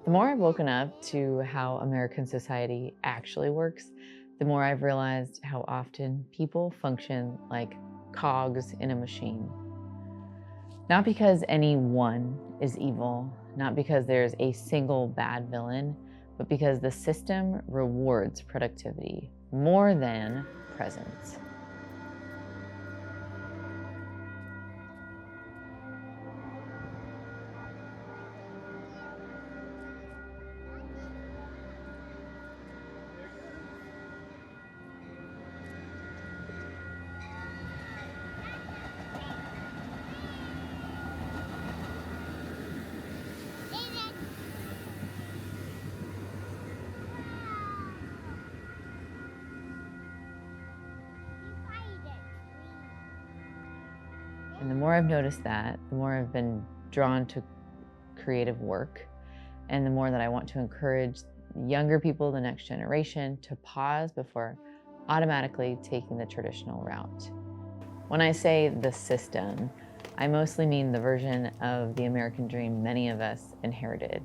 The more I've woken up to how American society actually works, the more I've realized how often people function like cogs in a machine. Not because any one is evil, not because there's a single bad villain, but because the system rewards productivity more than presence. And the more I've noticed that, the more I've been drawn to creative work, and the more that I want to encourage younger people, the next generation, to pause before automatically taking the traditional route. When I say the system, I mostly mean the version of the American dream many of us inherited.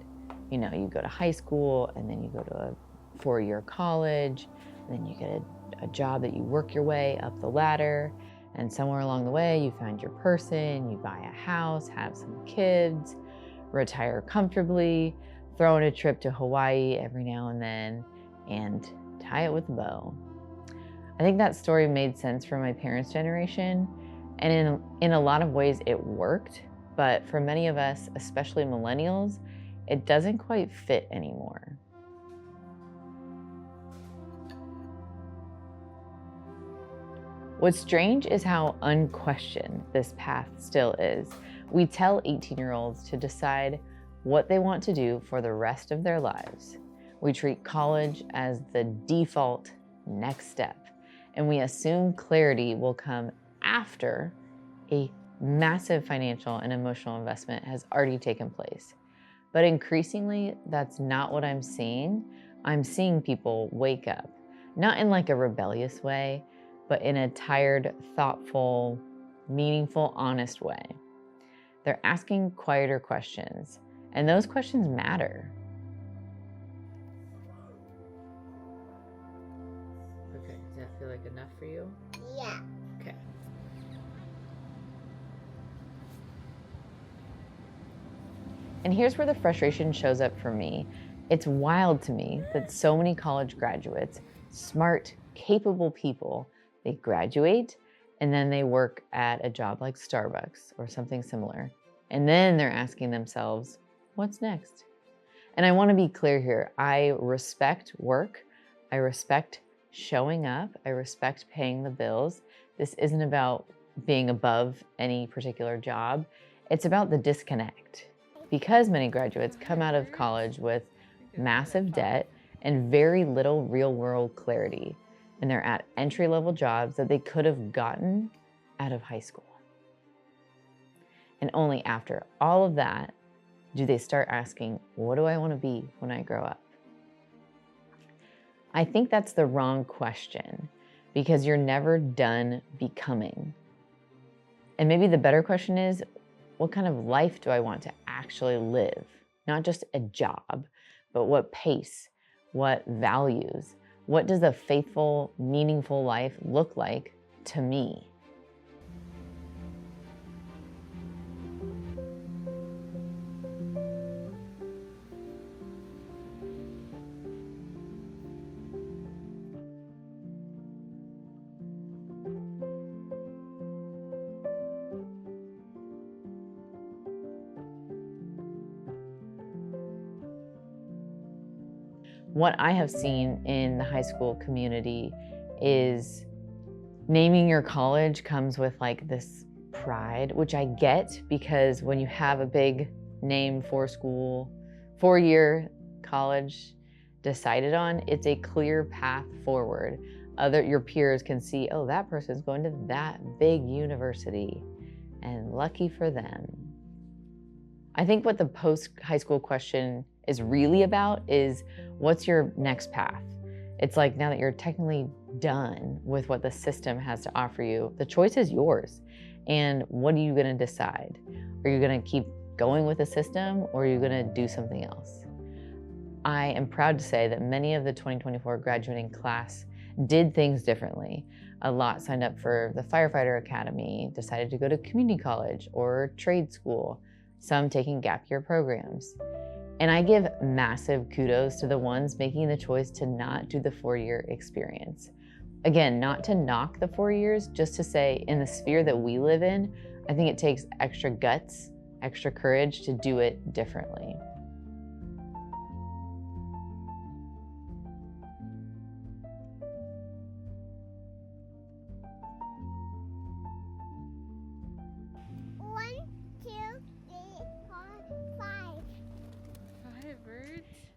You know, you go to high school, and then you go to a four-year college, and then you get a job that you work your way up the ladder, and somewhere along the way you find your person, you buy a house, have some kids, retire comfortably, throw in a trip to Hawaii every now and then, and tie it with a bow. I think that story made sense for my parents' generation, and in a lot of ways it worked, but for many of us, especially millennials, it doesn't quite fit anymore. What's strange is how unquestioned this path still is. We tell 18-year-olds to decide what they want to do for the rest of their lives. We treat college as the default next step, and we assume clarity will come after a massive financial and emotional investment has already taken place. But increasingly, that's not what I'm seeing. I'm seeing people wake up, not in like a rebellious way, but in a tired, thoughtful, meaningful, honest way. They're asking quieter questions, and those questions matter. Okay, does that feel like enough for you? Yeah. Okay. And here's where the frustration shows up for me. It's wild to me that so many college graduates, smart, capable people, they graduate and then they work at a job like Starbucks or something similar. And then they're asking themselves, what's next? And I want to be clear here. I respect work. I respect showing up. I respect paying the bills. This isn't about being above any particular job. It's about the disconnect. Because many graduates come out of college with massive debt and very little real-world clarity, and they're at entry-level jobs that they could have gotten out of high school. And only after all of that do they start asking, what do I want to be when I grow up? I think that's the wrong question, because you're never done becoming. And maybe the better question is, what kind of life do I want to actually live? Not just a job, but what pace, what values, what does a faithful, meaningful life look like to me? What I have seen in the high school community is naming your college comes with like this pride, which I get, because when you have a big name for school, 4-year college decided on, it's a clear path forward. Your peers can see, oh, that person's going to that big university, and lucky for them. I think what the post-high school question is really about is, what's your next path? It's like, now that you're technically done with what the system has to offer you, the choice is yours. And what are you gonna decide? Are you gonna keep going with the system, or are you gonna do something else? I am proud to say that many of the 2024 graduating class did things differently. A lot signed up for the firefighter academy, decided to go to community college or trade school, some taking gap year programs. And I give massive kudos to the ones making the choice to not do the 4-year experience. Again, not to knock the 4 years, just to say in the sphere that we live in, I think it takes extra guts, extra courage to do it differently.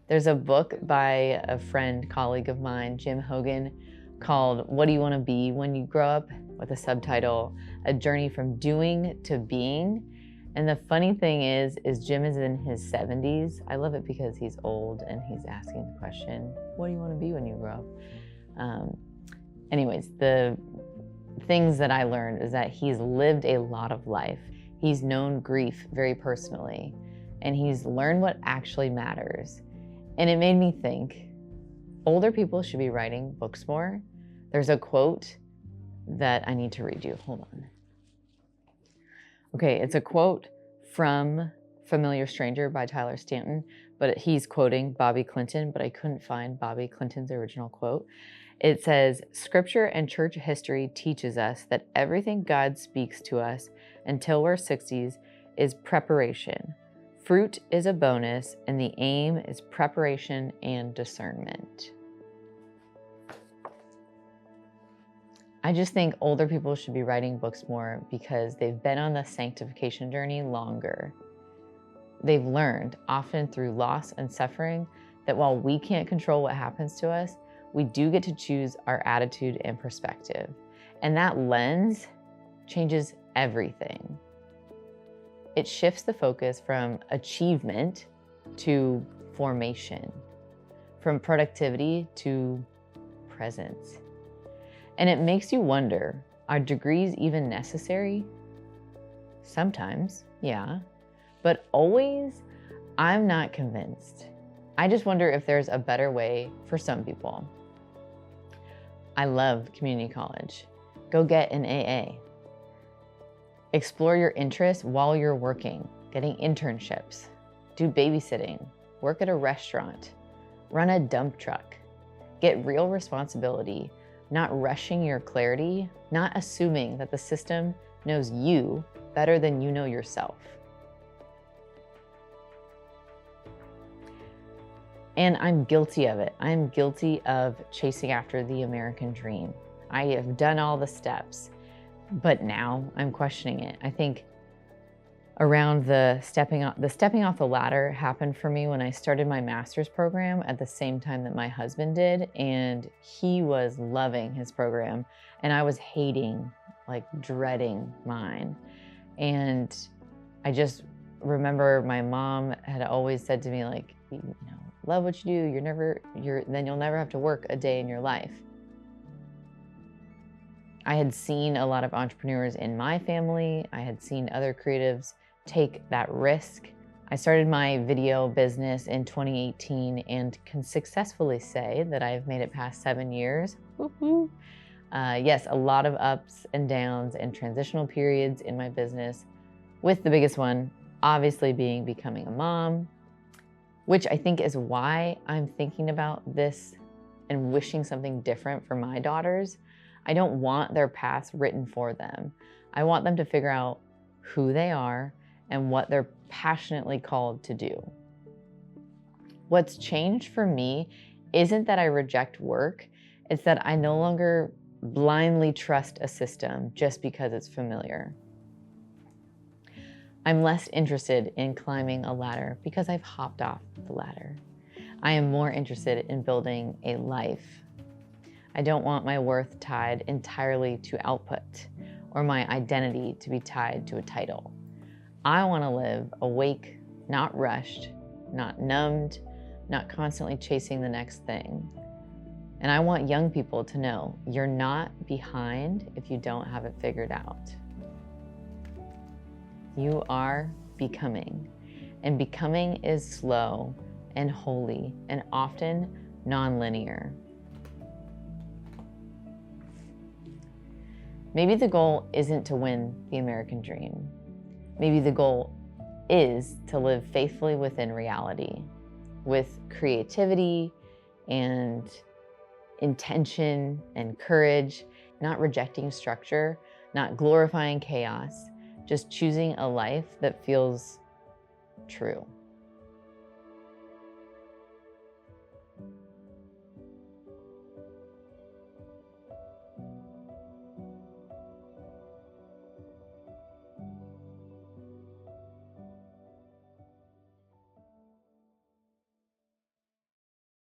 There's a book by a friend, colleague of mine, Jim Hogan, called What Do You Want to Be When You Grow Up? With a subtitle, A Journey from Doing to Being. And the funny thing is Jim is in his 70s. I love it because he's old and he's asking the question, what do you want to be when you grow up? Anyways, the things that I learned is that he's lived a lot of life. He's known grief very personally, and he's learned what actually matters. And it made me think, older people should be writing books more. There's a quote that I need to read you. Hold on. Okay, it's a quote from Familiar Stranger by Tyler Stanton, but he's quoting Bobby Clinton, but I couldn't find Bobby Clinton's original quote. It says, "Scripture and church history teaches us that everything God speaks to us until we're 60s is preparation. Fruit is a bonus, and the aim is preparation and discernment." I just think older people should be writing books more because they've been on the sanctification journey longer. They've learned, often through loss and suffering, that while we can't control what happens to us, we do get to choose our attitude and perspective. And that lens changes everything. It shifts the focus from achievement to formation, from productivity to presence. And it makes you wonder, are degrees even necessary? Sometimes, yeah, but always, I'm not convinced. I just wonder if there's a better way for some people. I love community college. Go get an AA. Explore your interests while you're working, getting internships, do babysitting, work at a restaurant, run a dump truck, get real responsibility, not rushing your clarity, not assuming that the system knows you better than you know yourself. And I'm guilty of it. I'm guilty of chasing after the American dream. I have done all the steps, but now I'm questioning it. I think around the stepping off the ladder happened for me when I started my master's program at the same time that my husband did, and he was loving his program and I was hating, like dreading mine. And I just remember my mom had always said to me, like, you know, love what you do, then you'll never have to work a day in your life. I had seen a lot of entrepreneurs in my family. I had seen other creatives take that risk. I started my video business in 2018 and can successfully say that I've made it past 7 years. Woo-hoo. Yes, a lot of ups and downs and transitional periods in my business, with the biggest one obviously being becoming a mom, which I think is why I'm thinking about this and wishing something different for my daughters. I don't want their paths written for them. I want them to figure out who they are and what they're passionately called to do. What's changed for me isn't that I reject work, it's that I no longer blindly trust a system just because it's familiar. I'm less interested in climbing a ladder because I've hopped off the ladder. I am more interested in building a life. I don't want my worth tied entirely to output or my identity to be tied to a title. I want to live awake, not rushed, not numbed, not constantly chasing the next thing. And I want young people to know you're not behind if you don't have it figured out. You are becoming, and becoming is slow, and holy, and often non-linear. Maybe the goal isn't to win the American dream. Maybe the goal is to live faithfully within reality, with creativity and intention and courage, not rejecting structure, not glorifying chaos, just choosing a life that feels true.